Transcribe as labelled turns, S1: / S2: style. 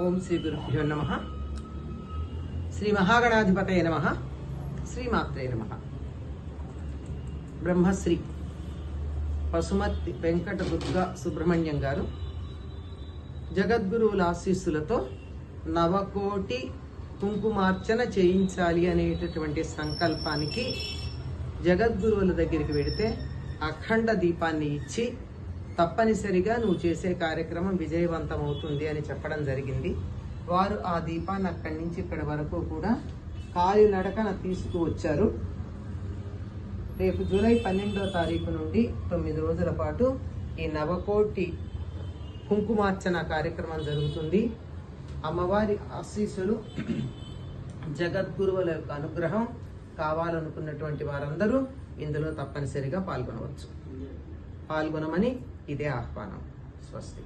S1: ఓం శ్రీ గురుభ్యో నమః. శ్రీ మహాగణాధిపతయ నమః. శ్రీమాత్రే నమః. బ్రహ్మశ్రీ పశుమతి వెంకట దుర్గా సుబ్రహ్మణ్యం గారు జగద్గురువుల ఆశీస్సులతో నవకోటి కుంకుమార్చన చేయించాలి అనేటటువంటి సంకల్పానికి జగద్గురువుల దగ్గరికి వెడితే అఖండ దీపాన్ని ఇచ్చి తప్పనిసరిగా నువ్వు చేసే కార్యక్రమం విజయవంతం అవుతుంది అని చెప్పడం జరిగింది. వారు ఆ దీపాన్ని అక్కడి నుంచి ఇక్కడి వరకు కూడా కాలినడకన తీసుకువచ్చారు. రేపు జూలై 12వ తారీఖు నుండి 9 రోజుల పాటు ఈ నవకోటి కుంకుమార్చన కార్యక్రమం జరుగుతుంది. అమ్మవారి ఆశీస్సులు, జగద్గురువుల యొక్క అనుగ్రహం కావాలనుకున్నటువంటి వారందరూ ఇందులో తప్పనిసరిగా పాల్గొనవచ్చు. పాల్గొనమని ఇదే ఆహ్వానం. స్వస్తి.